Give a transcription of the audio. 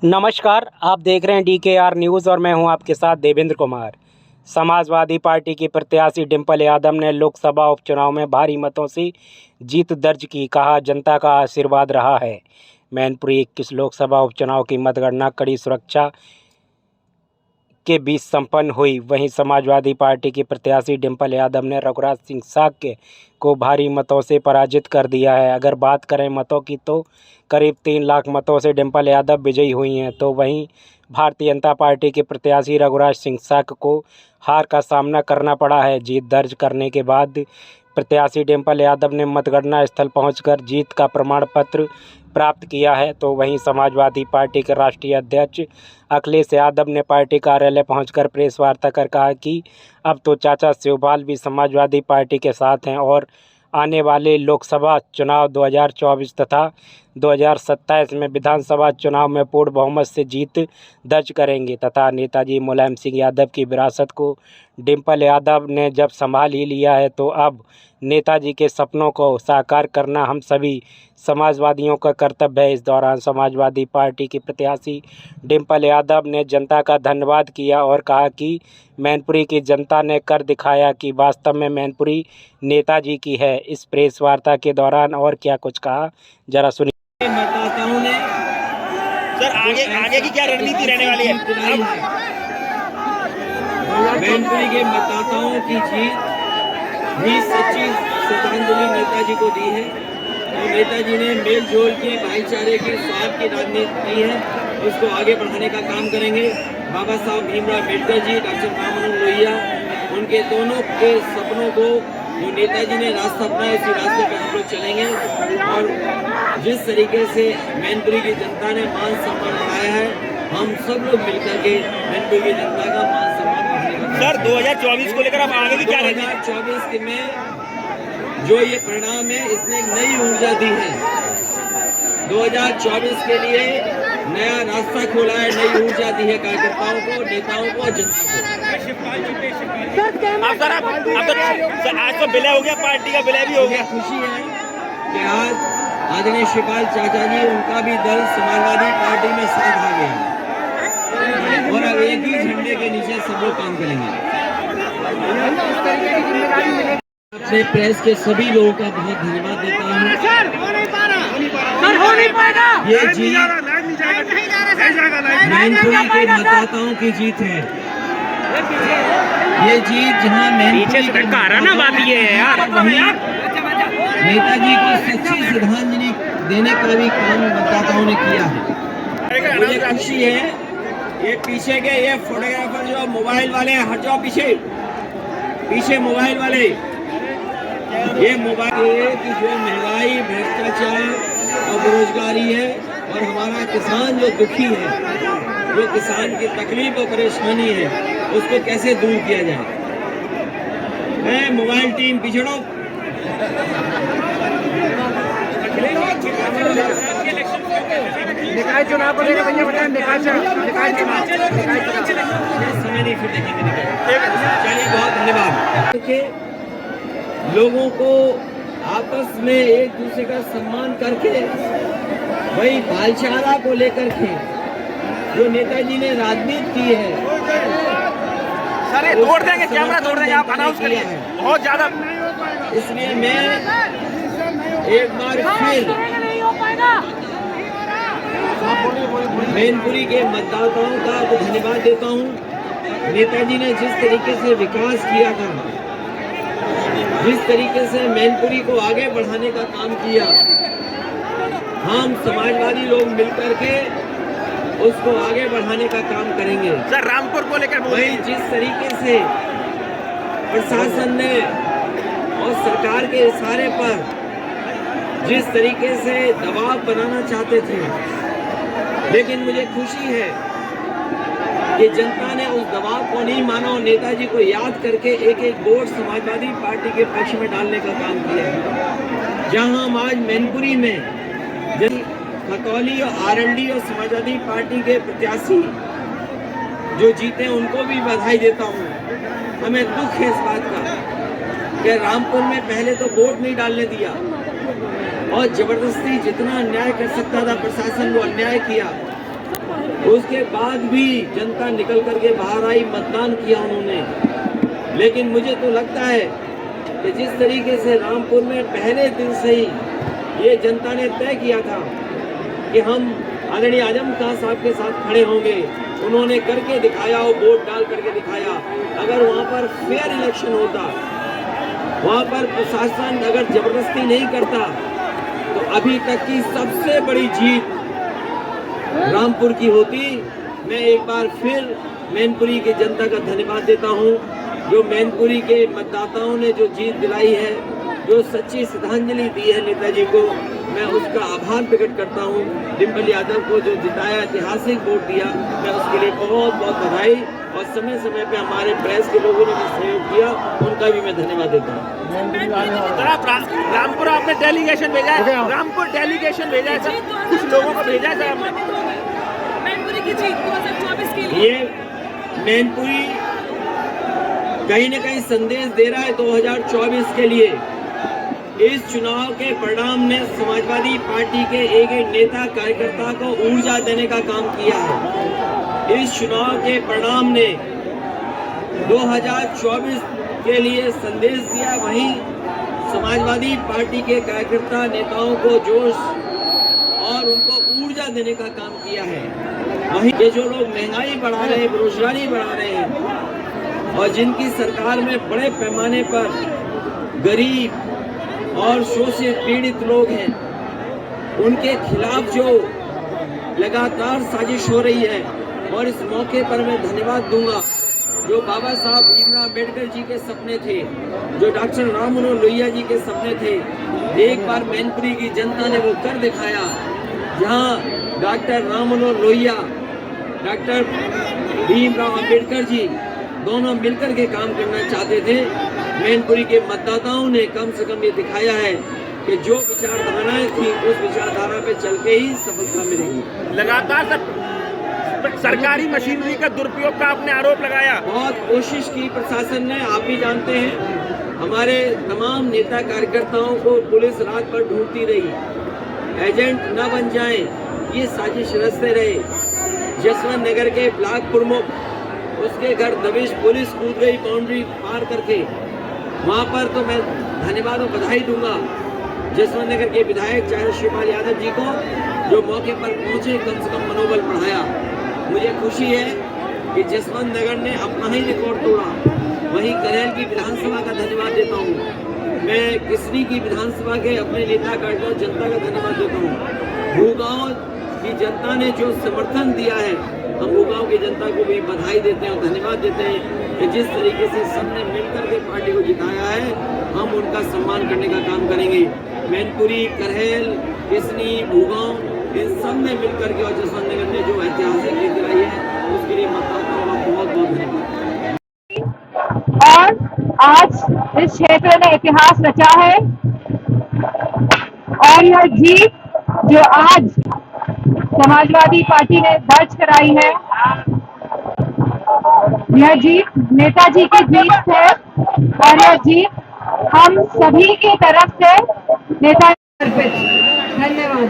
नमस्कार, आप देख रहे हैं DKR न्यूज़ और मैं हूं आपके साथ देवेंद्र कुमार। समाजवादी पार्टी की प्रत्याशी डिंपल यादव ने लोकसभा उपचुनाव में भारी मतों से जीत दर्ज की। कहा, जनता का आशीर्वाद रहा है। मैनपुरी 21 लोकसभा उपचुनाव की मतगणना कड़ी सुरक्षा के बीच संपन्न हुई। वहीं समाजवादी पार्टी की प्रत्याशी डिंपल यादव ने रघुराज सिंह साक्य को भारी मतों से पराजित कर दिया है। अगर बात करें मतों की तो करीब 3 लाख मतों से डिंपल यादव विजयी हुई हैं। तो वहीं भारतीय जनता पार्टी के प्रत्याशी रघुराज सिंह साक्य को हार का सामना करना पड़ा है। जीत दर्ज करने के बाद प्रत्याशी डिंपल यादव ने मतगणना स्थल पहुंचकर जीत का प्रमाण पत्र प्राप्त किया है। तो वहीं समाजवादी पार्टी के राष्ट्रीय अध्यक्ष अखिलेश यादव ने पार्टी कार्यालय पहुंचकर प्रेस वार्ता कर कहा कि अब तो चाचा शिवपाल भी समाजवादी पार्टी के साथ हैं और आने वाले लोकसभा चुनाव 2024 तथा 2027 में विधानसभा चुनाव में पूर्ण बहुमत से जीत दर्ज करेंगे तथा नेताजी मुलायम सिंह यादव की विरासत को डिंपल यादव ने जब संभाल ही लिया है तो अब नेताजी के सपनों को साकार करना हम सभी समाजवादियों का कर्तव्य है। इस दौरान समाजवादी पार्टी की प्रत्याशी डिंपल यादव ने जनता का धन्यवाद किया और कहा कि मैनपुरी की जनता ने कर दिखाया कि वास्तव में मैनपुरी नेताजी की है। इस प्रेस वार्ता के दौरान और क्या कुछ कहा, जरा सुनिए। मतदाताओं ने सर आगे की क्या रणनीति रहने वाली है? मैनपुरी के मतदाताओं की जीत भी सच्ची श्रद्धांजलि नेताजी को दी है। तो नेताजी ने मेल जोल के भाईचारे की स्वाद की राजनीति की है, उसको आगे बढ़ाने का काम करेंगे। बाबा साहब भीमराव अम्बेडकर जी, डॉक्टर राम मनोहर लोहिया, उनके दोनों के सपनों को जो नेताजी ने रास्ता अपनाया उसी रास्ते पर हम लोग चलेंगे। और जिस तरीके से मैनपुरी की जनता ने मान सम्मान बढ़ाया है, हम सब लोग मिलकर के मैनपुरी की जनता का मान सम्मान बढ़ाएगा। सर 2024 को लेकर अब आगे की क्या रणनीति? 2024 में जो ये परिणाम है, इसने एक नई ऊर्जा दी है। 2024 के लिए नया रास्ता खोला है, नई ऊर्जा दी है कार्यकर्ताओं को, नेताओं को, जनता को। सर आज तो विलय हो गया, पार्टी का विलय भी हो गया। खुशी है कि आज आदरणीय शिवपाल चाचा जी, उनका भी दल समाजवादी पार्टी में साथ आ गया और अब एक ही झंडे के नीचे सब लोग काम करेंगे। अपने प्रेस के सभी लोगों का बहुत धन्यवाद देता हूँ। ये जीत मैनपुरी के मतदाताओं की जीत है। ये जीत जहाँ मैनपुरी के नेताजी को सच्ची श्रद्धांजलि देने का भी काम मतदाताओं ने किया है। मुझे खुशी है। ये पीछे के ये फोटोग्राफर जो मोबाइल वाले, हट जाओ पीछे मोबाइल वाले। ये मोबाइल की जो महंगाई, भ्रष्टाचार और बेरोजगारी है और हमारा किसान जो दुखी है, जो किसान की तकलीफ और परेशानी है, उसको कैसे दूर किया जाए। मैं मोबाइल टीम पिछड़ो। निकाय चुनाव को लेकर भैया बताएं। निकाय चुनाव समय नहीं, फिर देखेंगे। चलिए, बहुत धन्यवाद। देखिए, लोगों को आपस में एक दूसरे का सम्मान करके, वही भाईचारा को लेकर के जो नेताजी ने राजनीति की है, सर तोड़ देंगे, कैमरा तोड़ देंगे, आप अनाउंस करिए बहुत ज्यादा। इसलिए मैं एक बार फिर मैनपुरी के मतदाताओं का तो धन्यवाद देता हूँ। नेताजी ने जिस तरीके से विकास किया था, जिस तरीके से मैनपुरी को आगे बढ़ाने का काम किया, हम समाजवादी लोग मिलकर के उसको आगे बढ़ाने का काम करेंगे। सर रामपुर को लेकर वही जिस तरीके से प्रशासन ने और सरकार के इशारे पर जिस तरीके से दबाव बनाना चाहते थे, लेकिन मुझे खुशी है कि जनता ने उस दबाव को नहीं माना और नेताजी को याद करके एक एक वोट समाजवादी पार्टी के पक्ष में डालने का काम किया। जहां हम आज मैनपुरी में खतौली और आरएलडी और समाजवादी पार्टी के प्रत्याशी जो जीते, उनको भी बधाई देता हूं। हमें दुख है इस बात का कि रामपुर में पहले तो वोट नहीं डालने दिया और जबरदस्ती जितना अन्याय कर सकता था प्रशासन वो अन्याय किया। उसके बाद भी जनता निकल करके बाहर आई, मतदान किया उन्होंने। लेकिन मुझे तो लगता है कि जिस तरीके से रामपुर में पहले दिन से ही ये जनता ने तय किया था कि हम आदरणीय आजम खान साहब के साथ खड़े होंगे, उन्होंने करके दिखाया और वोट डाल करके दिखाया। अगर वहाँ पर फेयर इलेक्शन होता, वहाँ पर प्रशासन अगर जबरदस्ती नहीं करता, तो अभी तक की सबसे बड़ी जीत रामपुर की होती। मैं एक बार फिर मैनपुरी की जनता का धन्यवाद देता हूँ, जो मैनपुरी के मतदाताओं ने जो जीत दिलाई है, जो सच्ची श्रद्धांजलि दी है नेताजी को, मैं उसका आभार प्रकट करता हूँ। डिम्पल यादव को जो जिताया, ऐतिहासिक वोट दिया, मैं उसके लिए बहुत बहुत बधाई, और समय समय पे हमारे प्रेस के लोगों ने भी सहयोग किया, उनका भी मैं धन्यवाद देता हूँ। रामपुर आपने डेलीगेशन भेजा है, रामपुर डेलीगेशन भेजा है सर, कुछ लोगों को भेजा है सर आपने। मैनपुरी की जीत 2024 के लिए ये मैनपुरी कहीं न कहीं संदेश दे रहा है 2024 के लिए। इस चुनाव के परिणाम ने समाजवादी पार्टी के एक एक नेता कार्यकर्ता को ऊर्जा देने का काम किया है। इस चुनाव के परिणाम ने 2024 के लिए संदेश दिया, वहीं समाजवादी पार्टी के कार्यकर्ता नेताओं को जोश और उनको ऊर्जा देने का काम किया है। वहीं ये जो लोग महंगाई बढ़ा रहे हैं, बेरोजगारी बढ़ा रहे हैं, और जिनकी सरकार में बड़े पैमाने पर गरीब और शोषित पीड़ित लोग हैं, उनके खिलाफ जो लगातार साजिश हो रही है। और इस मौके पर मैं धन्यवाद दूंगा, जो बाबा साहब भीमराव अम्बेडकर जी के सपने थे, जो डॉक्टर राम मनोहर लोहिया जी के सपने थे, एक बार मैनपुरी की जनता ने वो कर दिखाया। जहां डॉक्टर राम मनोहर लोहिया, डॉक्टर भीमराव अम्बेडकर जी दोनों मिलकर के काम करना चाहते थे, मैनपुरी के मतदाताओं ने कम से कम ये दिखाया है कि जो विचारधाराएं थी, उस विचारधारा पे चल के ही सफलता मिलेगी। लगातार सरकारी मशीनरी का दुरुपयोग का आपने आरोप लगाया। बहुत कोशिश की प्रशासन ने, आप भी जानते हैं, हमारे तमाम नेता कार्यकर्ताओं को पुलिस रात भर ढूंढती रही, एजेंट न बन जाएं, ये साजिश रचते रहे। जसवंत नगर के ब्लॉक प्रमुख, उसके घर दबिश पुलिस कूद गई बाउंड्री पार करके। वहाँ पर तो मैं धन्यवाद और बधाई दूंगा जसवंत नगर के विधायक चाहे शिवपाल यादव जी को, जो मौके पर पहुंचे, कम से कम मनोबल बढ़ाया। मुझे खुशी है कि जसवंत नगर ने अपना ही रिकॉर्ड तोड़ा। वहीं करेल की विधानसभा का धन्यवाद देता हूँ। मैं किसनी की विधानसभा के अपने नेता कार्यकर्ता जनता का धन्यवाद देता हूँ। भूगांव की जनता ने जो समर्थन दिया है, हम भूगांव की जनता को भी बधाई देते हैं और धन्यवाद देते हैं कि जिस तरीके से सबने मिलकर के पार्टी को जिताया है, हम उनका सम्मान करने का काम करेंगे। मैनपुरी, करहेल, किसनी, भूगांव, इन सब ने मिलकर के और जसवंत नगर ने जो ऐतिहासिक जीत दिलाई है, उसके लिए मतदाताओं का बहुत बहुत धन्यवाद। और आज इस क्षेत्र ने इतिहास रचा है, और यह जीत जो आज समाजवादी पार्टी ने दर्ज कराई है, यह जीत नेताजी की जीत है, और यह जीत हम सभी की तरफ से नेता। धन्यवाद।